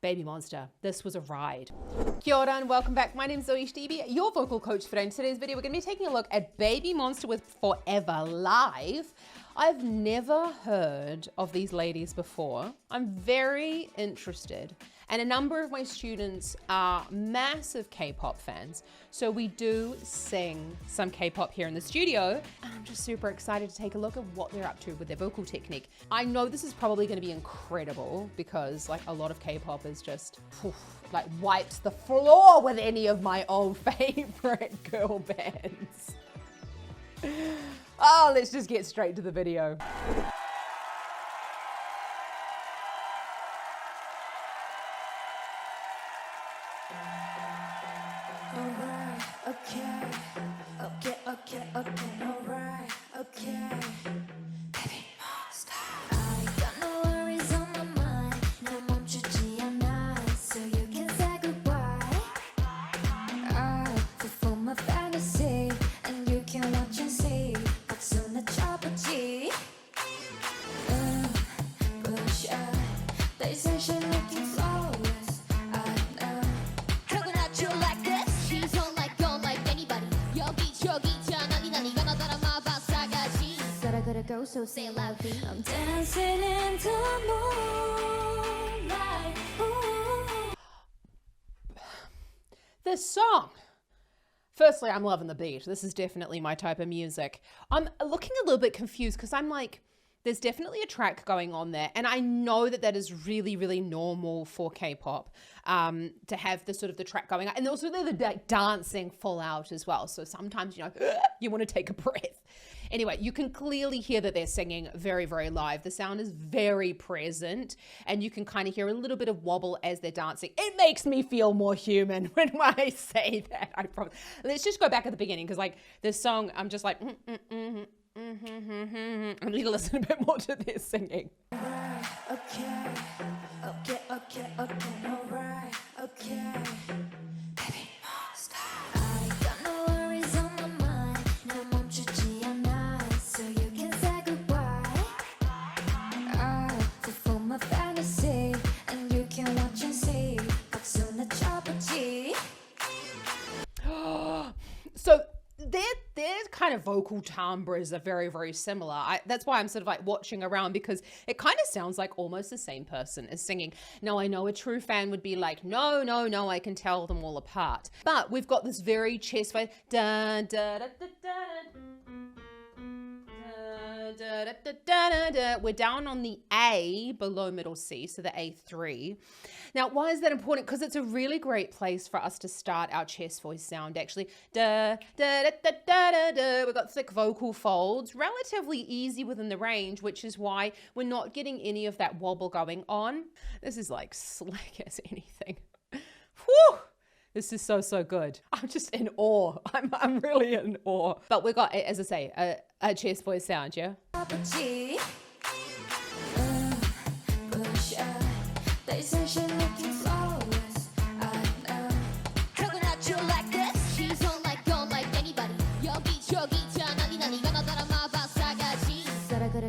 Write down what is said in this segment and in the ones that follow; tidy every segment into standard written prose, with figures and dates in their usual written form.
Babymonster. This was a ride. Kia ora and welcome back. My name is ZoeStibi, your vocal coach for today. In today's video, we're going to be taking a look at Babymonster with Forever Live. I've never heard of these ladies before. I'm very interested. And a number of my students are massive K-pop fans. So we do sing some K-pop here in the studio. And I'm just super excited to take a look at what they're up to with their vocal technique. I know this is probably gonna be incredible because like a lot of K-pop is just like wipes the floor with any of my old favorite girl bands. Oh, let's just get straight to the video. Go, so say it loudly. I'm dancing in the moonlight. Ooh. This song. Firstly, I'm loving the beat. This is definitely my type of music. I'm looking a little bit confused because I'm like, there's definitely a track going on there. And I know that that is really, really normal for K-pop to have the sort of the track going on. And also they're like dancing full out as well. So sometimes, you know, you want to take a breath. Anyway, you can clearly hear that they're singing very, very live. The sound is very present and you can kind of hear a little bit of wobble as they're dancing. It makes me feel more human when I say that. I promise. Let's just go back at the beginning because like this song, I'm just like, I need to listen a bit more to their singing. Okay, alright, okay. So their kind of vocal timbres are very, very similar. That's why I'm sort of like watching around because it kind of sounds like almost the same person is singing. Now, I know a true fan would be like, no, I can tell them all apart. But we've got this very chest voice. Da, da, da, da, da. We're down on the A below middle C, so the A3. Now, why is that important? Because it's a really great place for us to start our chest voice sound, actually. Da, da, da, da, da, da, da. We've got thick vocal folds, relatively easy within the range, which is why we're not getting any of that wobble going on. This is like slick as anything. Whew! This is so, so good. I'm just in awe. I'm really in awe. But we got, as I say, a chest voice sound, yeah?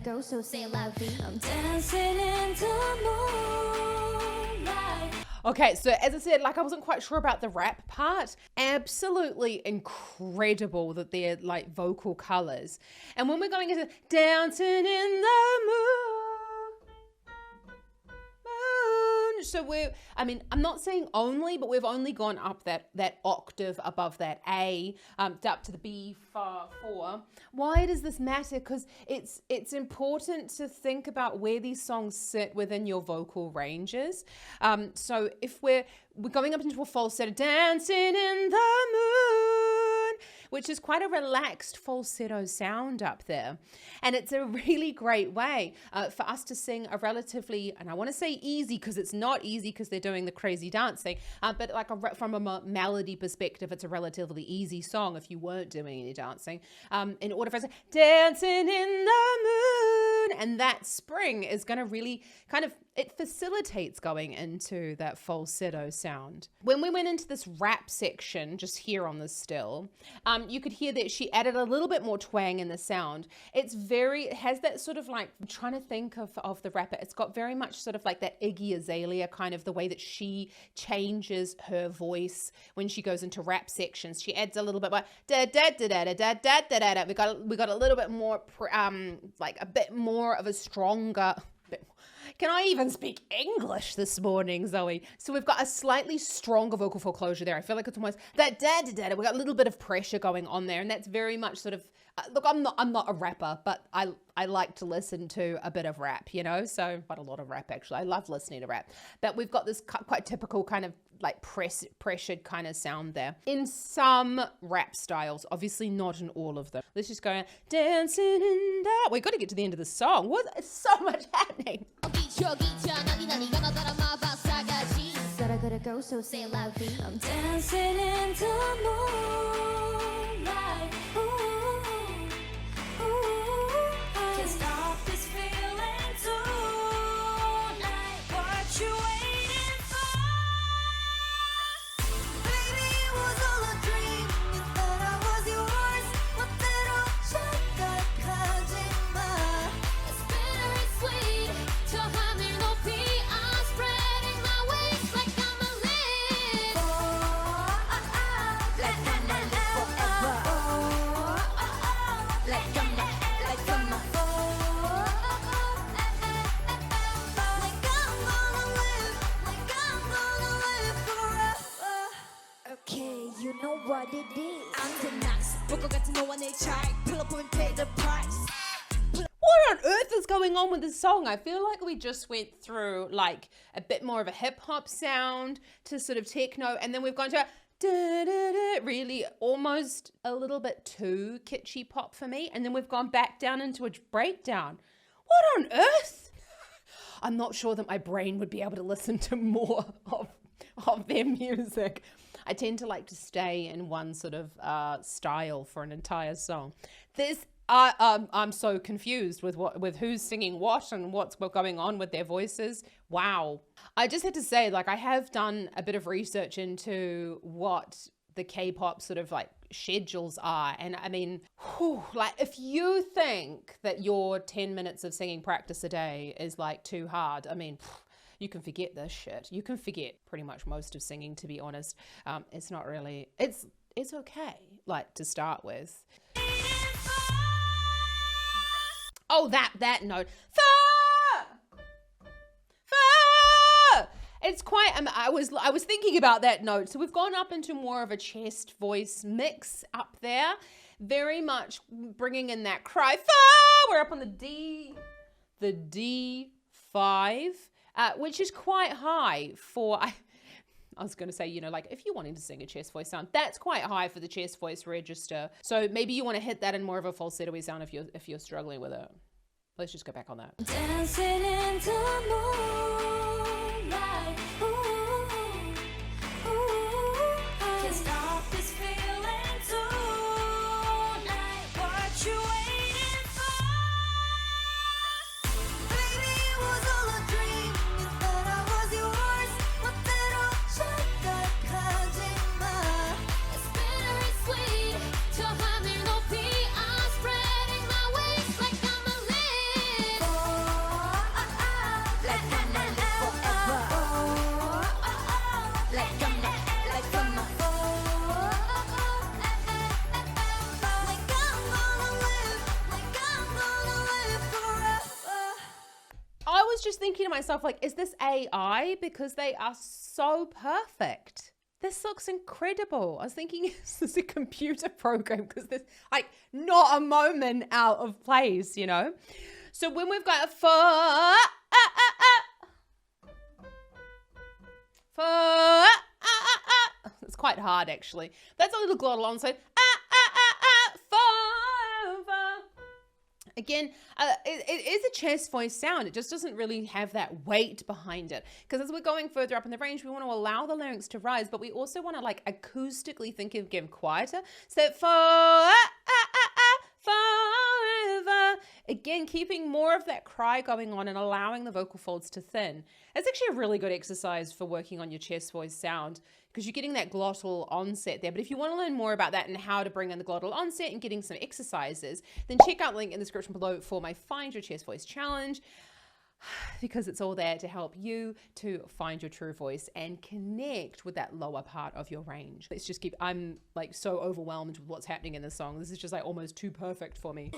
Go, so say it loudly. I'm dancing in the moonlight. Okay, so as I said, like I wasn't quite sure about the rap part. Absolutely incredible that they're like vocal colors. And when we're going into dancing in the moon, so I'm not saying only, but we've only gone up that octave above that A, up to the B4. Why does this matter? Because it's important to think about where these songs sit within your vocal ranges. So if we're going up into a falsetto, dancing in the moon, which is quite a relaxed falsetto sound up there. And it's a really great way for us to sing a relatively, and I want to say easy because it's not easy because they're doing the crazy dancing, but like from a melody perspective, it's a relatively easy song if you weren't doing any dancing. In order for us to dancing in the moon, and that spring is going to really kind of, it facilitates going into that falsetto sound. When we went into this rap section, just here on this still, you could hear that she added a little bit more twang in the sound. It has that sort of like, I'm trying to think of the rapper. It's got very much sort of like that Iggy Azalea kind of the way that she changes her voice when she goes into rap sections. She adds a little bit more da da da da da da da da da. We got a little bit more like a bit more of a stronger. Can I even speak English this morning, Zoe? So we've got a slightly stronger vocal foreclosure there. I feel like it's almost that da-da-da-da. We've got a little bit of pressure going on there, and that's very much sort of, look, I'm not a rapper, but I like to listen to a bit of rap, you know? So quite a lot of rap, actually. I love listening to rap. But we've got this quite typical kind of like pressured kind of sound there. In some rap styles, obviously not in all of them. Let's just go dancing in the... We've got to get to the end of the song. There's so much happening. Said I gotta go, so say it loudly. I'm dancing in the moonlight. Ooh, ooh, can't stop this feeling tonight. What you waiting for? Baby, it was all a dream. You thought I was yours. 멋대로 잠깐 가지마. It's bittersweet. 저 하늘 높이 I'm spreading my wings like I'm a leaf. Like I'm a leaf forever. Like I'm a like I'm a okay, you know what it is. I'm the next. 보고 같은 너와 내 차이. Pull up and pay the price. What on earth is going on with this song? I feel like we just went through like a bit more of a hip hop sound to sort of techno, and then we've gone to really almost a little bit too kitschy pop for me, and then we've gone back down into a breakdown. What on earth? I'm not sure that my brain would be able to listen to more of their music. I tend to like to stay in one sort of style for an entire song. I'm so confused with who's singing what and what's going on with their voices. Wow. I just had to say, like, I have done a bit of research into what the K-pop sort of like schedules are. And I mean, like if you think that your 10 minutes of singing practice a day is like too hard, I mean, you can forget this shit. You can forget pretty much most of singing, to be honest. It's not really, it's okay, like to start with. Oh, that note. It's quite, I was thinking about that note. So we've gone up into more of a chest voice mix up there. Very much bringing in that cry. We're up on the D5, which is quite high for, I was going to say, you know, like if you're wanting to sing a chest voice sound, that's quite high for the chest voice register. So maybe you want to hit that in more of a falsetto sound if you're struggling with it. Let's just go back on that. Dancing in the moonlight. Ooh, ooh, can't stop this feeling tonight. What you waiting for? Baby, it was all a dream. You thought I was yours. 멋대로 잠깐 가지마. It's bittersweet. 저 하늘 높이 I'm spreading my wings like I'm a leaf. Like I'm a leaf forever. Like I'm a like I'm a I was just thinking to myself, like, is this AI? Because they are so perfect. This looks incredible. I was thinking, is this a computer program? Because there's like not a moment out of place, you know? So when we've got a it's quite hard actually. That's a little glottal on, so again, it is a chest voice sound. It just doesn't really have that weight behind it. Because as we're going further up in the range, we want to allow the larynx to rise, but we also want to like acoustically think of getting quieter. So forever. Again, again, keeping more of that cry going on and allowing the vocal folds to thin. It's actually a really good exercise for working on your chest voice sound because you're getting that glottal onset there. But if you want to learn more about that and how to bring in the glottal onset and getting some exercises, then check out the link in the description below for my Find Your Chest Voice Challenge, because it's all there to help you to find your true voice and connect with that lower part of your range. Let's just keep, I'm like so overwhelmed with what's happening in this song. This is just like almost too perfect for me.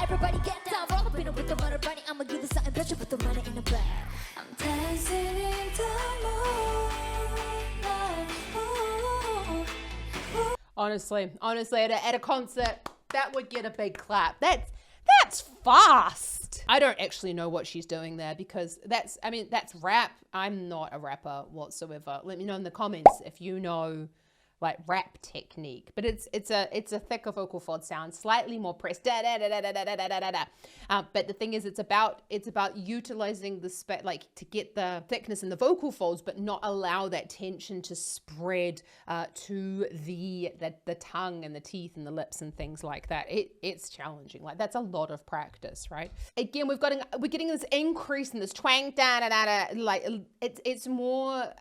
Everybody get down, roll up in it with the money, I'ma give you something better, put the money in the bag. I'm dancing in the moonlight. Honestly, at a concert, that would get a big clap. That's fast. I don't actually know what she's doing there because that's rap. I'm not a rapper whatsoever. Let me know in the comments if you know like rap technique, but it's a thicker vocal fold sound, slightly more pressed, but the thing is, it's about utilizing the like to get the thickness in the vocal folds, but not allow that tension to spread to the tongue and the teeth and the lips and things like that. It's challenging. Like that's a lot of practice, right? Again, we're getting this increase in this twang, like it's more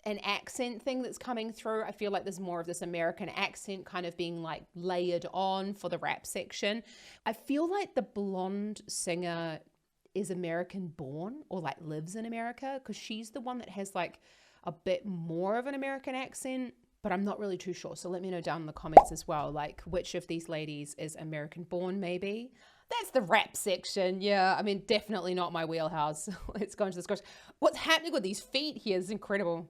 an accent thing that's coming through. I feel like there's more of this American accent kind of being like layered on for the rap section. I feel like the blonde singer is American born or like lives in America because she's the one that has like a bit more of an American accent, but I'm not really too sure. So let me know down in the comments as well, like which of these ladies is American born maybe. That's the rap section. Yeah, I mean, definitely not my wheelhouse. Let's go into this question. What's happening with these feet here is incredible.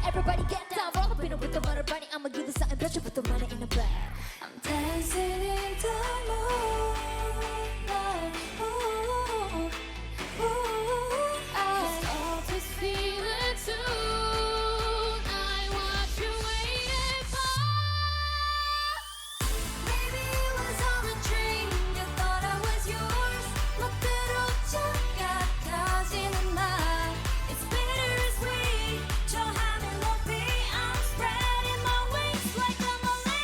Everybody get down, roll up in it with the money, I'ma give you something better, put the money in the bag. I'm dancing in the moonlight. I start to feel it soon. I watch you waiting for. Maybe it was all a dream. You thought I was yours. 멋대로 착각하지는 마. It's bittersweet. 저 하늘 높이 I'm spreading my wings like I'm a leaf.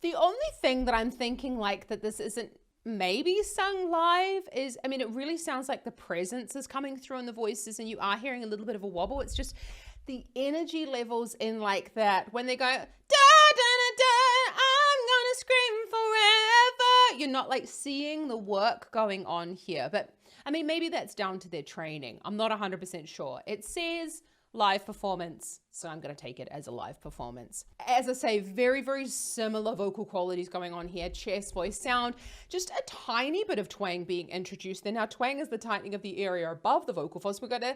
The only thing that I'm thinking like that this isn't maybe sung live is, I mean, it really sounds like the presence is coming through in the voices and you are hearing a little bit of a wobble. It's just the energy levels in like that when they go, da, da, da, da, I'm gonna scream forever. You're not like seeing the work going on here. But I mean, maybe that's down to their training. I'm not 100% sure. It says live performance, so I'm going to take it as a live performance. As I say, very, very similar vocal qualities going on here. Chest voice sound, just a tiny bit of twang being introduced there. Now, twang is the tightening of the area above the vocal folds. We're going to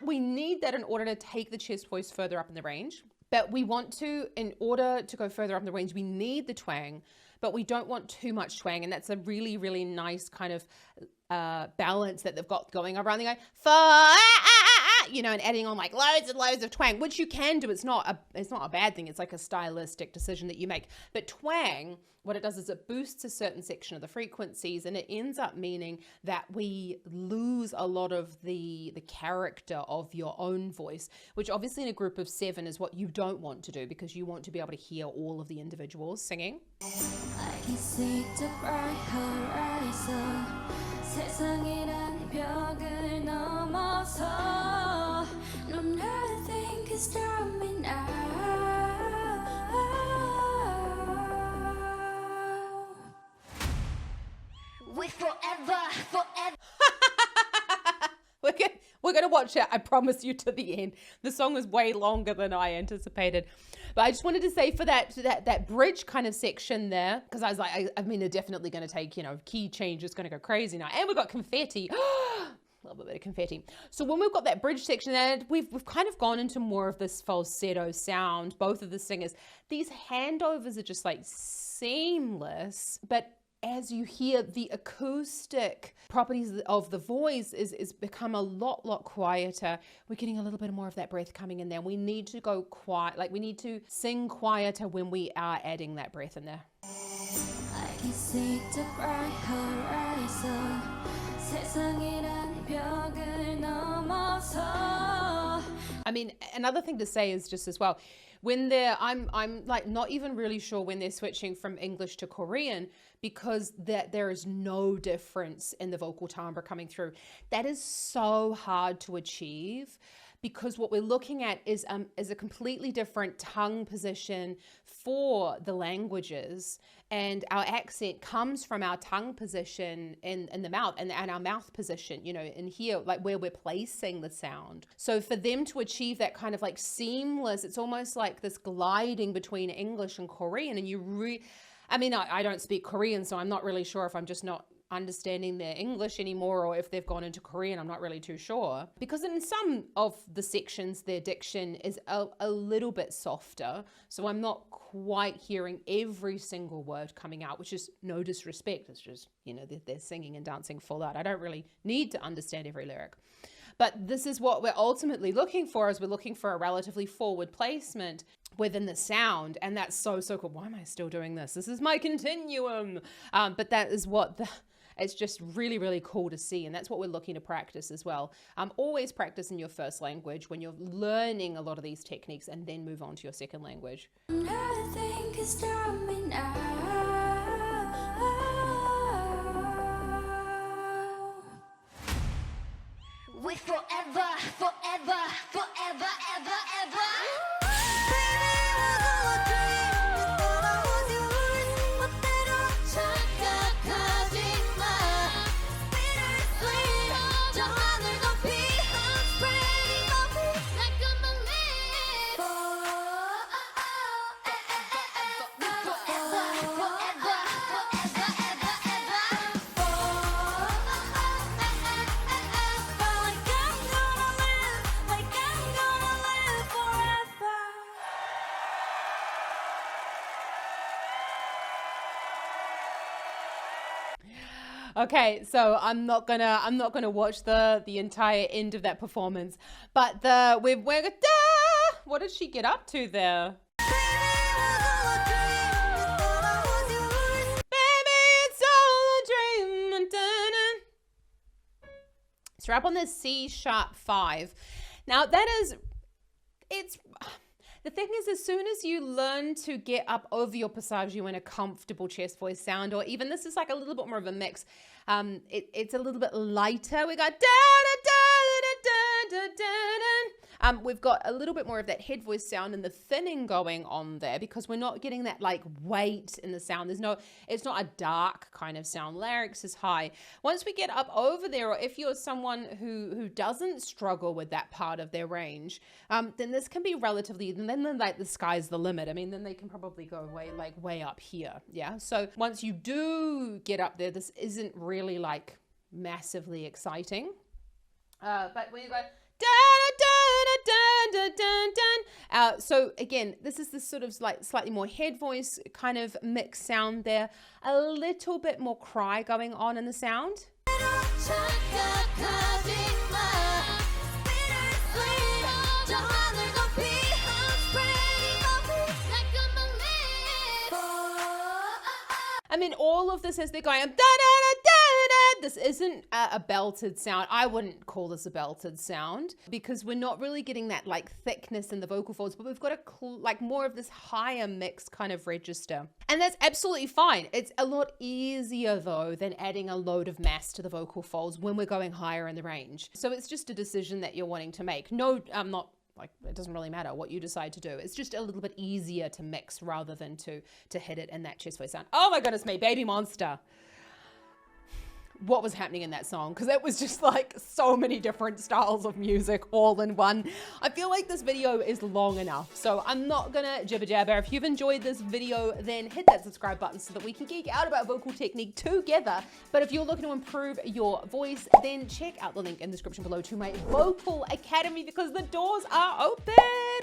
we need that in order to take the chest voice further up in the range. But we want to, in order to go further up in the range, we need the twang, but we don't want too much twang. And that's a really, really nice kind of balance that they've got going around. They go, you know, and adding on like loads and loads of twang, which you can do. It's not a bad thing. It's like a stylistic decision that you make. But twang, what it does is it boosts a certain section of the frequencies, and it ends up meaning that we lose a lot of the character of your own voice, which obviously in a group of 7 is what you don't want to do, because you want to be able to hear all of the individuals singing. I can see the bright horizon. 세상이란 벽을 넘어서 No nothing can stop me now. We forever. We're gonna watch it, I promise you, to the end. The song is way longer than I anticipated. But I just wanted to say for that bridge kind of section there, because I was like, I mean, they're definitely gonna take, you know, key change is gonna go crazy now. And we've got confetti. A little bit of confetti. So when we've got that bridge section there, we've kind of gone into more of this falsetto sound. Both of the singers, these handovers are just like seamless, but as you hear, the acoustic properties of the voice is become a lot quieter. We're getting a little bit more of that breath coming in there. We need to go quiet, like we need to sing quieter when we are adding that breath in there. I can see the bright horizon. 세상이란 벽을 넘어서. I mean, another thing to say is just as well, when I'm like not even really sure when they're switching from English to Korean, because there is no difference in the vocal timbre coming through. That is so hard to achieve, because what we're looking at is a completely different tongue position for the languages, and our accent comes from our tongue position in the mouth and our mouth position, you know, in here, like where we're placing the sound. So for them to achieve that kind of like seamless, it's almost like this gliding between English and Korean, and I mean, I don't speak Korean, so I'm not really sure if I'm just not understanding their English anymore, or if they've gone into Korean. I'm not really too sure, because in some of the sections their diction is a little bit softer, so I'm not quite hearing every single word coming out, which is no disrespect. It's just, you know, they're singing and dancing full out. I don't really need to understand every lyric. But this is what we're ultimately looking for, is we're looking for a relatively forward placement within the sound. And that's so cool. Why am I still doing this? This is my continuum. But that is what it's just really cool to see. And that's what we're looking to practice as well. Always practice in your first language when you're learning a lot of these techniques, and then move on to your second language. Nothing can stop me now. We forever, ever, ever. Baby, was all a dream. You thought I was yours. 멋대로 착각하지 마. Bittersweet, 저 하늘 높이. I'm spreading my wings like a belief. Okay, so I'm not gonna watch the entire end of that performance, but what did she get up to there? Baby, it's all a dream. So we're up on this C#5. Now the thing is, as soon as you learn to get up over your passaggio in a comfortable chest voice sound, or even this is like a little bit more of a mix, it's a little bit lighter. We got we've got a little bit more of that head voice sound and the thinning going on there, because we're not getting that like weight in the sound. It's not a dark kind of sound. Larynx is high. Once we get up over there, or if you're someone who doesn't struggle with that part of their range, then this can be relatively, then like the sky's the limit. I mean, then they can probably go way up here. Yeah. So once you do get up there, this isn't really like massively exciting. But when you go so again, this is this sort of like slightly more head voice kind of mixed sound there, a little bit more cry going on in the sound. I mean, all of this as they're going, this isn't a belted sound. I wouldn't call this a belted sound, because we're not really getting that like thickness in the vocal folds, but we've got like more of this higher mixed kind of register. And that's absolutely fine. It's a lot easier though than adding a load of mass to the vocal folds when we're going higher in the range. So it's just a decision that you're wanting to make. No, I'm not, like, it doesn't really matter what you decide to do. It's just a little bit easier to mix rather than to hit it in that chest voice sound. Oh my goodness me, Babymonster. what was happening in that song, because it was just like so many different styles of music all in one. I feel like this video is long enough, so I'm not gonna jibber jabber. If you've enjoyed this video, then hit that subscribe button so that we can geek out about vocal technique together. But if you're looking to improve your voice, then check out the link in the description below to my Vocal Academy, because the doors are open.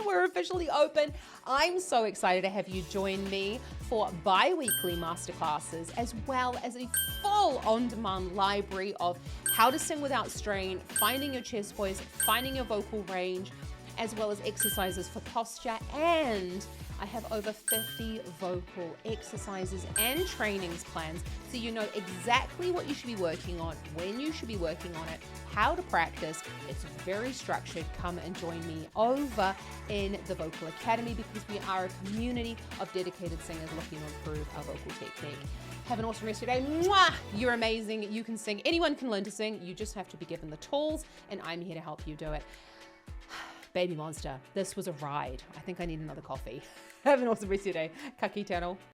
We're officially open. I'm so excited to have you join me for bi-weekly masterclasses, as well as a full on-demand library of how to sing without strain, finding your chest voice, finding your vocal range, as well as exercises for posture. And I have over 50 vocal exercises and trainings plans, so you know exactly what you should be working on, when you should be working on it, how to practice. It's very structured. Come and join me over in the Vocal Academy, because we are a community of dedicated singers looking to improve our vocal technique. Have an awesome rest of your day. Mwah! You're amazing. You can sing. Anyone can learn to sing. You just have to be given the tools, and I'm here to help you do it. Babymonster, this was a ride. I think I need another coffee. Have an awesome rest of your day. Ka kite anō.